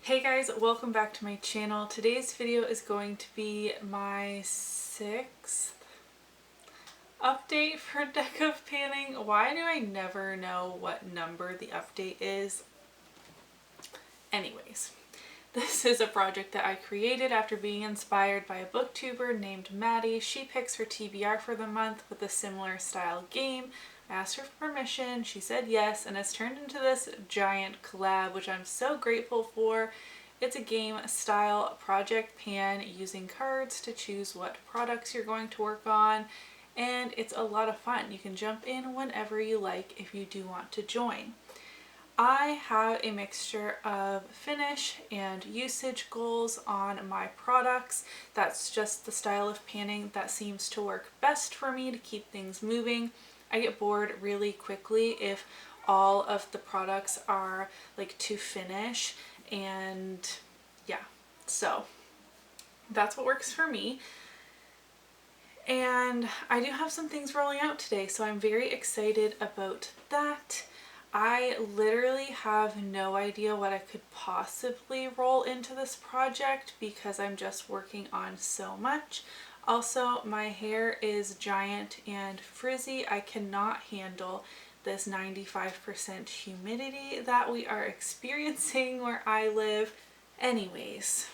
Hey guys, welcome back to my channel. Today's video is going to be my 6th update for Deck of Panning. Why do I never know what number the update is? Anyways, this is a project that I created after being inspired by a booktuber named Maddie. She picks her TBR for the month with a similar style game. I asked her for permission, she said yes, and it's turned into this giant collab, which I'm so grateful for. It's a game style project pan using cards to choose what products you're going to work on, and it's a lot of fun. You can jump in whenever you like if you do want to join. I have a mixture of finish and usage goals on my products. That's just the style of panning that seems to work best for me to keep things moving. I get bored really quickly if all of the products are like to finish, and yeah, so that's what works for me. And I do have some things rolling out today, so I'm very excited about that. I literally have no idea what I could possibly roll into this project because I'm just working on so much. Also, my hair is giant and frizzy. I cannot handle this 95% humidity that we are experiencing where I live. Anyways,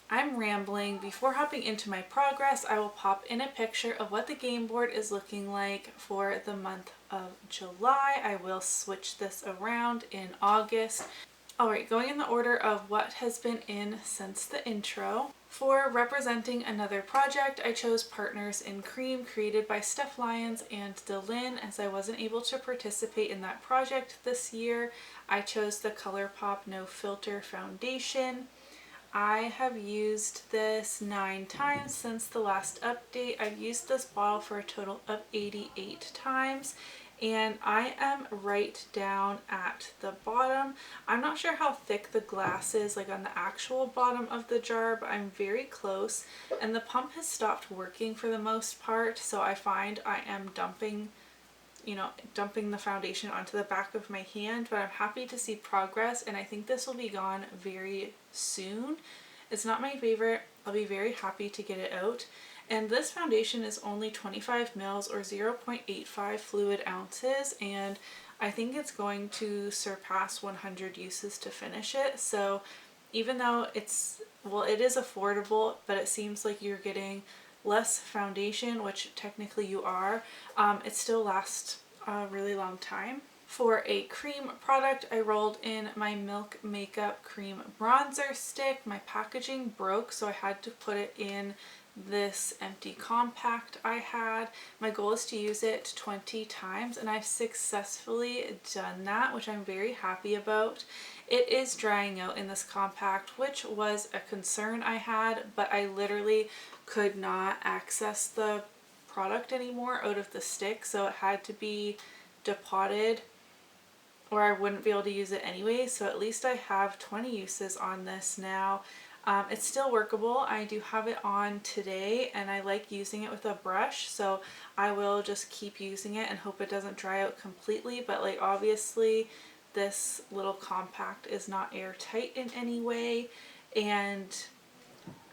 I'm rambling. Before hopping into my progress, I will pop in a picture of what the game board is looking like for the month of July. I will switch this around in August. Alright, going in the order of what has been in since the intro. For representing another project, I chose Partners in Cream, created by Steph Lyons and Dylan. As I wasn't able to participate in that project this year, I chose the ColourPop No Filter Foundation. I have used this 9 times since the last update. I've used this bottle for a total of 88 times, and I am right down at the bottom. I'm not sure how thick the glass is like on the actual bottom of the jar, but I'm very close, and the pump has stopped working for the most part, so I find I am dumping the foundation onto the back of my hand, but I'm happy to see progress, and I think this will be gone very soon. It's not my favorite. I'll be very happy to get it out. And this foundation is only 25 mils or 0.85 fluid ounces, and I think it's going to surpass 100 uses to finish it. So even though it is affordable, but it seems like you're getting less foundation, which technically you are, it still lasts a really long time. For a cream product, I rolled in my Milk Makeup Cream Bronzer Stick. My packaging broke, so I had to put it in this empty compact I had. My goal is to use it 20 times, and I've successfully done that, which I'm very happy about. It is drying out in this compact, which was a concern I had, but I literally could not access the product anymore out of the stick, so it had to be depotted or I wouldn't be able to use it anyway. So at least I have 20 uses on this now. It's still workable. I do have it on today, and I like using it with a brush, so I will just keep using it and hope it doesn't dry out completely. But like, obviously this little compact is not airtight in any way, and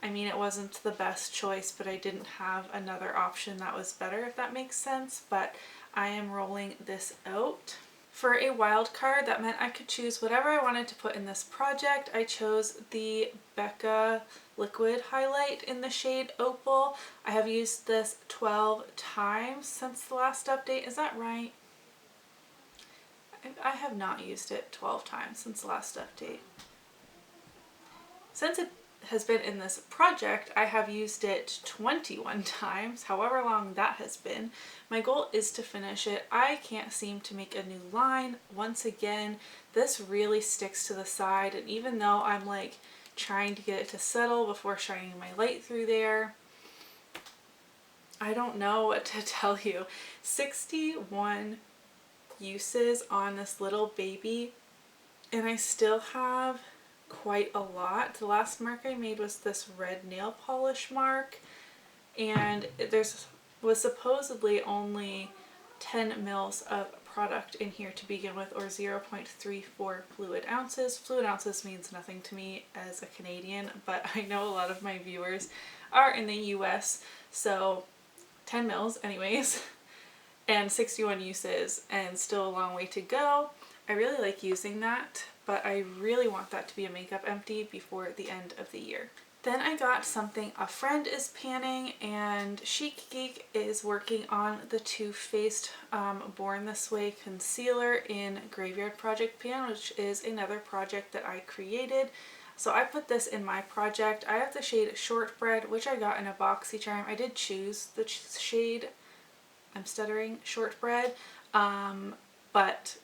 I mean, it wasn't the best choice, but I didn't have another option that was better, if that makes sense. But I am rolling this out. For a wild card, that meant I could choose whatever I wanted to put in this project. I chose the Becca liquid highlight in the shade Opal. I have used this 12 times since the last update. Is that right? I have not used it 12 times since the last update. Since it has been in this project, I have used it 21 times, however long that has been. My goal is to finish it. I can't seem to make a new line. Once again, this really sticks to the side, and even though I'm like trying to get it to settle before shining my light through there, I don't know what to tell you. 61 uses on this little baby, and I still have quite a lot. The last mark I made was this red nail polish mark, and was supposedly only 10 mils of product in here to begin with, or 0.34 fluid ounces. Fluid ounces means nothing to me as a Canadian, but I know a lot of my viewers are in the US, so 10 mils anyways, and 61 uses, and still a long way to go. I really like using that, but I really want that to be a makeup empty before the end of the year. Then I got something a friend is panning, and Chic Geek is working on the Too Faced Born This Way concealer in Graveyard Project Pan, which is another project that I created. So I put this in my project. I have the shade Shortbread, which I got in a boxy charm. I did choose the shade, I'm stuttering, Shortbread, but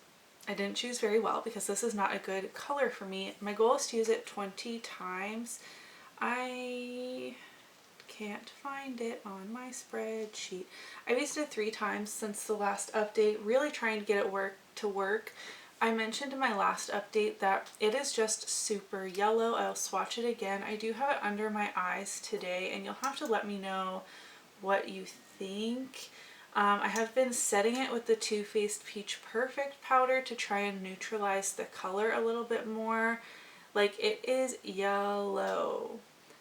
I didn't choose very well because this is not a good color for me. My goal is to use it 20 times. I can't find it on my spreadsheet. I've used it 3 times since the last update, really trying to get it to work. I mentioned in my last update that it is just super yellow. I'll swatch it again. I do have it under my eyes today, and you'll have to let me know what you think. I have been setting it with the Too Faced Peach Perfect powder to try and neutralize the color a little bit more. Like, it is yellow.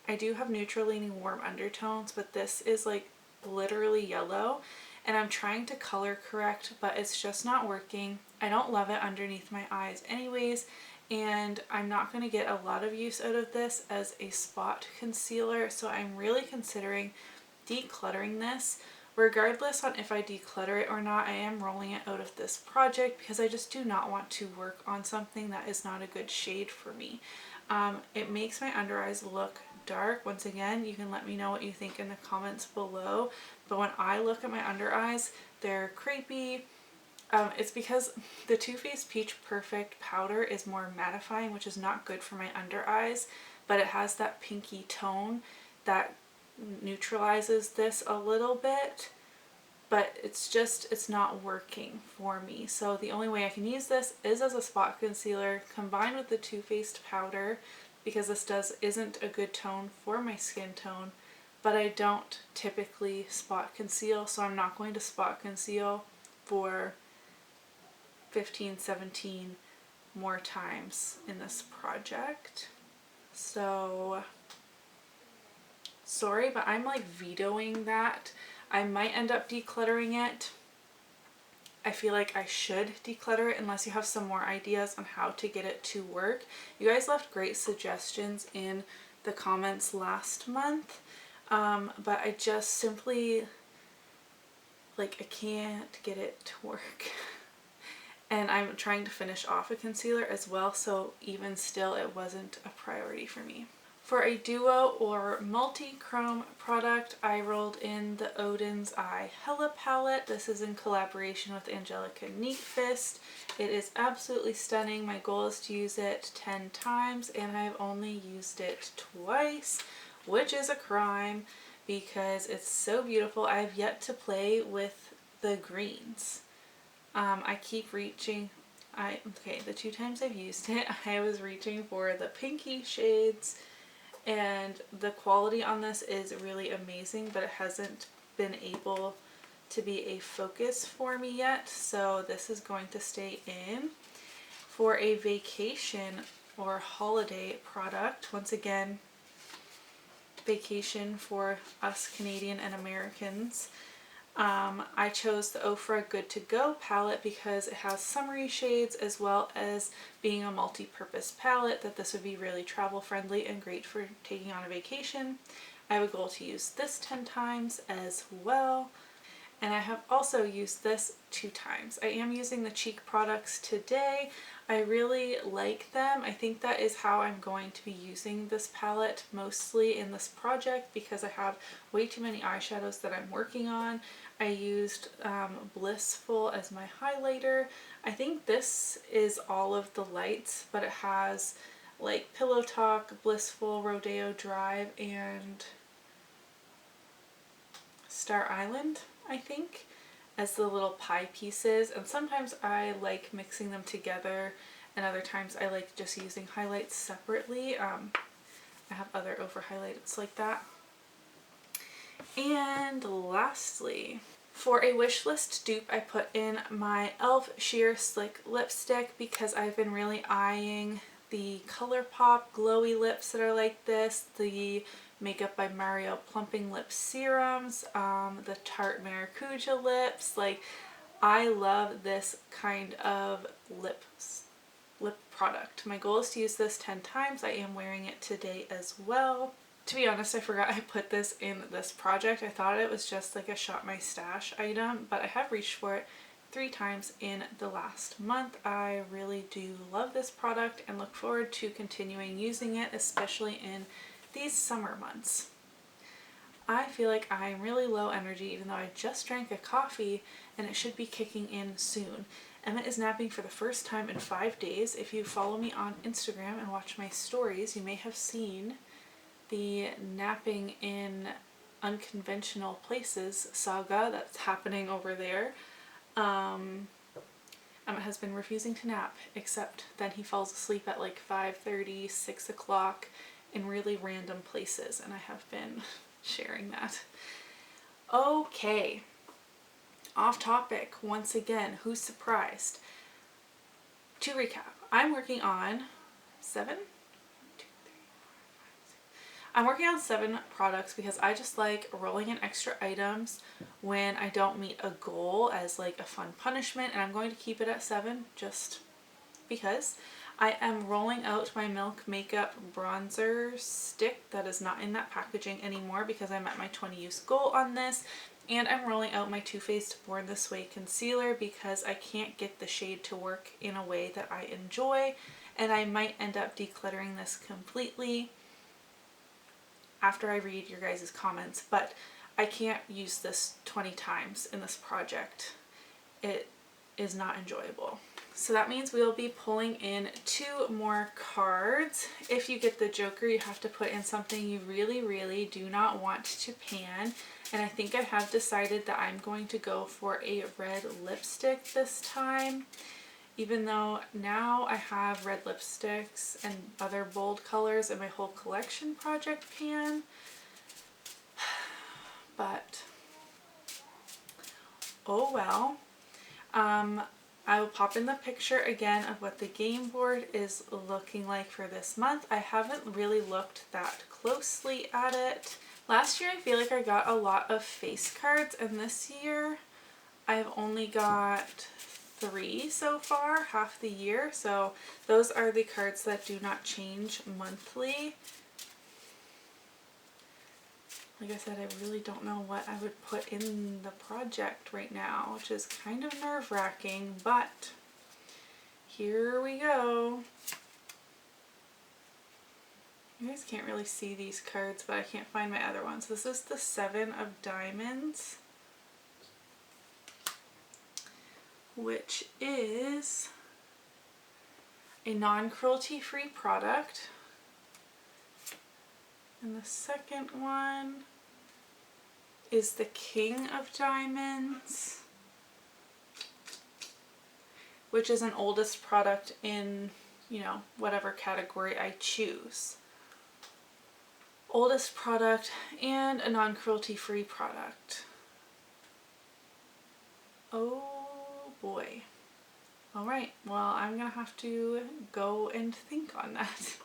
I do have neutral leaning warm undertones, but this is like literally yellow, and I'm trying to color correct, but it's just not working. I don't love it underneath my eyes anyways, and I'm not going to get a lot of use out of this as a spot concealer, so I'm really considering decluttering this. Regardless on if I declutter it or not, I am rolling it out of this project because I just do not want to work on something that is not a good shade for me. It makes my under eyes look dark. Once again, you can let me know what you think in the comments below, but when I look at my under eyes, they're crepey. It's because the Too Faced Peach Perfect powder is more mattifying, which is not good for my under eyes, but it has that pinky tone that neutralizes this a little bit, but it's not working for me. So the only way I can use this is as a spot concealer combined with the Too Faced powder, because this isn't a good tone for my skin tone, but I don't typically spot conceal, so I'm not going to spot conceal for 15, 17 more times in this project. So sorry, but I'm like vetoing that. I might end up decluttering it. I feel like I should declutter it unless you have some more ideas on how to get it to work. You guys left great suggestions in the comments last month, but I just simply, like, I can't get it to work. And I'm trying to finish off a concealer as well, so even still it wasn't a priority for me. For a duo or multi-chrome product, I rolled in the Oden's Hela palette. This is in collaboration with Angelica Neat Fist. It is absolutely stunning. My goal is to use it 10 times, and I've only used it twice, which is a crime because it's so beautiful. I have yet to play with the greens. I keep reaching. Okay, the 2 times I've used it, I was reaching for the pinky shades, and the quality on this is really amazing, but it hasn't been able to be a focus for me yet, so this is going to stay in. For a vacation or holiday product, once again, vacation for us Canadian and Americans, I chose the Ofra Good To Go palette because it has summery shades, as well as being a multi-purpose palette, that this would be really travel friendly and great for taking on a vacation. I have a goal to use this 10 times as well, and I have also used this 2 times. I am using the Cheek products today. I really like them. I think that is how I'm going to be using this palette mostly in this project because I have way too many eyeshadows that I'm working on. I used Blissful as my highlighter. I think this is all of the lights, but it has like Pillow Talk, Blissful, Rodeo Drive, and Star Island, I think, as the little pie pieces, and sometimes I like mixing them together, and other times I like just using highlights separately. I have other over highlights like that. And lastly, For a wish list dupe, I put in my e.l.f. Sheer Slick Lipstick because I've been really eyeing the ColourPop glowy lips that are like this, the Makeup by Mario Plumping Lip Serums, the Tarte Maracuja lips. Like, I love this kind of lip product. My goal is to use this 10 times. I am wearing it today as well. To be honest, I forgot I put this in this project. I thought it was just like a Shop My Stash item, but I have reached for it 3 times in the last month. I really do love this product and look forward to continuing using it, especially in these summer months. I feel like I'm really low energy even though I just drank a coffee and it should be kicking in soon. Emma is napping for the first time in 5 days. If you follow me on Instagram and watch my stories, you may have seen the napping in unconventional places saga that's happening over there. Emma has been refusing to nap, except then he falls asleep at like 5:30, 6 o'clock in really random places, and I have been sharing that. Okay, off topic once again. Who's surprised? To recap, I'm working on 7 products because I just like rolling in extra items when I don't meet a goal as like a fun punishment, and I'm going to keep it at 7 just because. I am rolling out my Milk Makeup bronzer stick that is not in that packaging anymore because I met my 20 use goal on this, and I'm rolling out my Too Faced Born This Way concealer because I can't get the shade to work in a way that I enjoy, and I might end up decluttering this completely after I read your guys' comments, but I can't use this 20 times in this project. It is not enjoyable. So that means we'll be pulling in 2 more cards. If you get the Joker, you have to put in something you really, really do not want to pan. And I think I have decided that I'm going to go for a red lipstick this time. Even though now I have red lipsticks and other bold colors in my whole collection project pan. But, oh well. I will pop in the picture again of what the game board is looking like for this month. I haven't really looked that closely at it. Last year I feel like I got a lot of face cards, and this year I've only got 3 so far, half the year. So those are the cards that do not change monthly. Like I said, I really don't know what I would put in the project right now, which is kind of nerve-wracking, but here we go. You guys can't really see these cards, but I can't find my other ones. This is the 7 of Diamonds, which is a non-cruelty-free product. And the second one is the King of Diamonds, which is an oldest product in, you know, whatever category I choose. Oldest product and a non-cruelty-free product. Oh boy. Alright, well, I'm gonna have to go and think on that.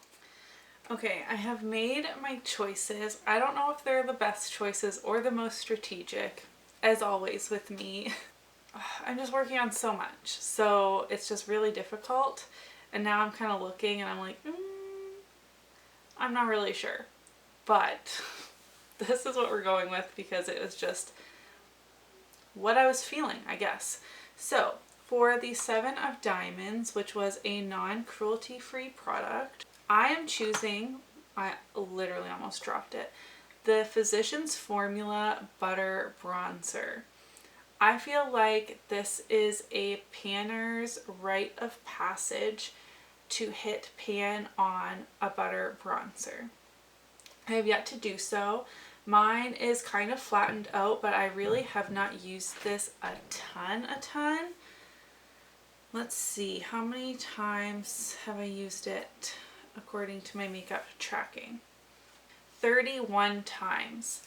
Okay, I have made my choices. I don't know if they're the best choices or the most strategic, as always with me. I'm just working on so much, so it's just really difficult. And now I'm kind of looking and I'm like, I'm not really sure. But this is what we're going with because it was just what I was feeling, I guess. So for the 7 of Diamonds, which was a non-cruelty-free product, I am choosing, I literally almost dropped it, the Physicians Formula Butter Bronzer. I feel like this is a panner's rite of passage to hit pan on a butter bronzer. I have yet to do so. Mine is kind of flattened out, but I really have not used this a ton. Let's see, how many times have I used it according to my makeup tracking? 31 times.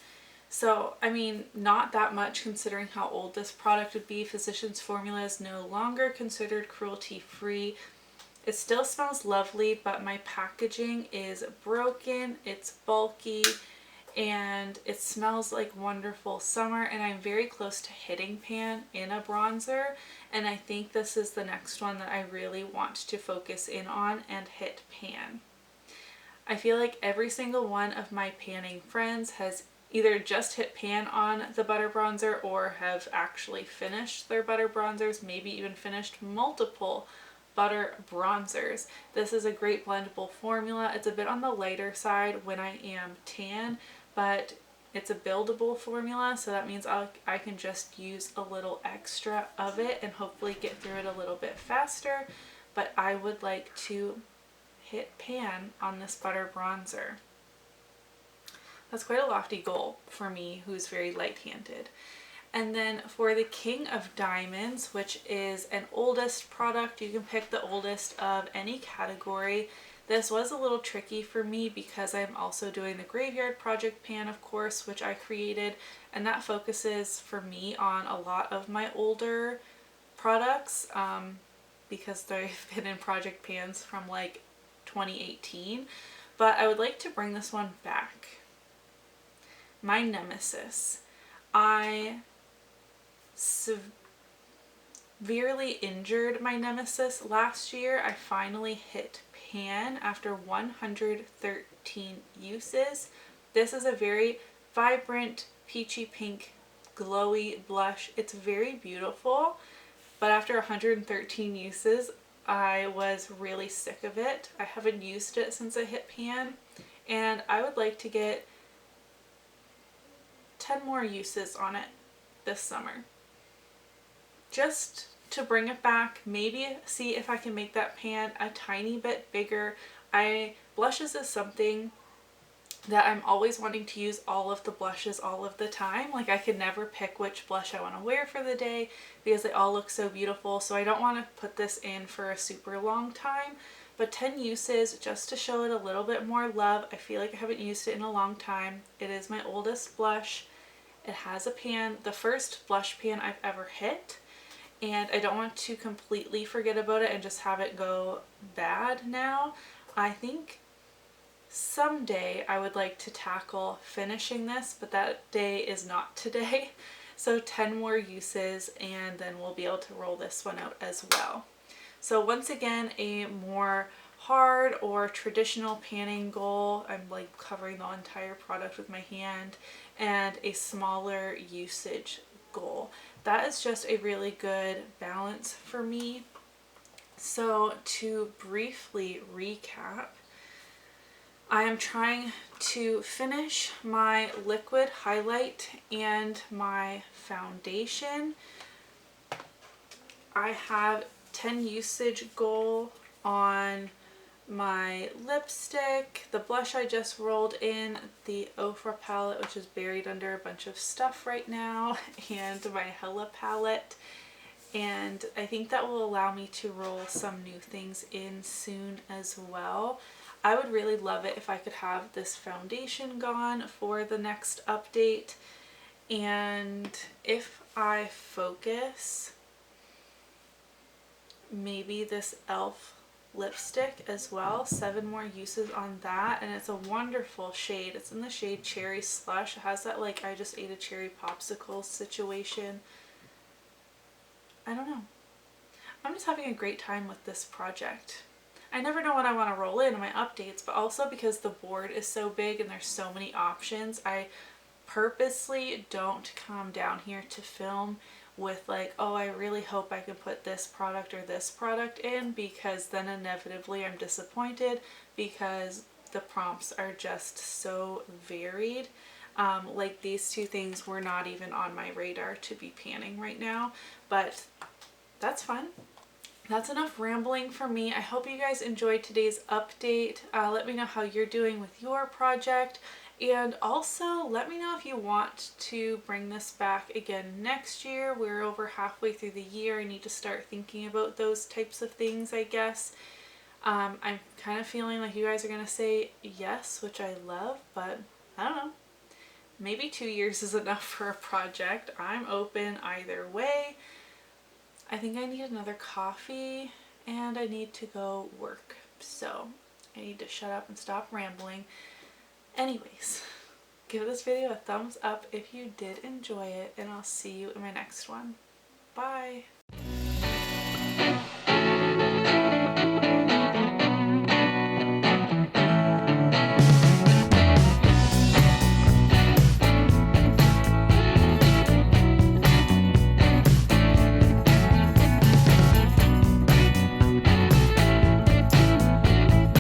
So, I mean, not that much considering how old this product would be. Physicians Formula is no longer considered cruelty-free. It still smells lovely, but my packaging is broken, it's bulky, and it smells like wonderful summer, and I'm very close to hitting pan in a bronzer, and I think this is the next one that I really want to focus in on and hit pan. I feel like every single one of my panning friends has either just hit pan on the butter bronzer or have actually finished their butter bronzers, maybe even finished multiple butter bronzers. This is a great blendable formula. It's a bit on the lighter side when I am tan, but it's a buildable formula, so that means I can just use a little extra of it and hopefully get through it a little bit faster. But I would like to hit pan on this butter bronzer. That's quite a lofty goal for me, who's very light-handed. And then for the King of Diamonds, which is an oldest product, you can pick the oldest of any category. This was a little tricky for me because I'm also doing the Graveyard Project pan, of course, which I created, and that focuses for me on a lot of my older products because they've been in project pans from like 2018, but I would like to bring this one back. My Nemesis. I severely injured my Nemesis last year. I finally hit pan after 113 uses. This is a very vibrant peachy pink glowy blush. It's very beautiful, but after 113 uses I was really sick of it. I haven't used it since I hit pan, and I would like to get 10 more uses on it this summer. Just to bring it back, maybe see if I can make that pan a tiny bit bigger. Blushes is something that I'm always wanting to use all of the blushes all of the time. Like I can never pick which blush I want to wear for the day because they all look so beautiful. So I don't want to put this in for a super long time, but 10 uses just to show it a little bit more love. I feel like I haven't used it in a long time. It is my oldest blush. It has a pan, the first blush pan I've ever hit, and I don't want to completely forget about it and just have it go bad now. I think someday I would like to tackle finishing this, but that day is not today. So 10 more uses and then we'll be able to roll this one out as well. So once again, a more hard or traditional panning goal. I'm like covering the entire product with my hand, and a smaller usage goal. That is just a really good balance for me. So to briefly recap, I am trying to finish my liquid highlight and my foundation. I have 10 usage goal on my lipstick, the blush I just rolled in, the Opal palette, which is buried under a bunch of stuff right now, and my Hela palette. And I think that will allow me to roll some new things in soon as well. I would really love it if I could have this foundation gone for the next update. And if I focus, maybe this e.l.f. lipstick as well, 7 more uses on that, and it's a wonderful shade. It's in the shade Cherry Slush. It has that like I just ate a cherry popsicle situation. I don't know. I'm just having a great time with this project. I never know what I want to roll in my updates, but also because the board is so big and there's so many options, I purposely don't come down here to film with like, oh, I really hope I can put this product or this product in, because then inevitably I'm disappointed because the prompts are just so varied. Like these two things were not even on my radar to be panning right now, but that's fun. That's enough rambling for me. I hope you guys enjoyed today's update. Let me know how you're doing with your project. And also let me know if you want to bring this back again next year. We're over halfway through the year. I need to start thinking about those types of things, I guess. I'm kind of feeling like you guys are going to say yes, which I love, but I don't know. Maybe 2 years is enough for a project. I'm open either way. I think I need another coffee and I need to go work. So I need to shut up and stop rambling. Anyways, give this video a thumbs up if you did enjoy it, and I'll see you in my next one. Bye!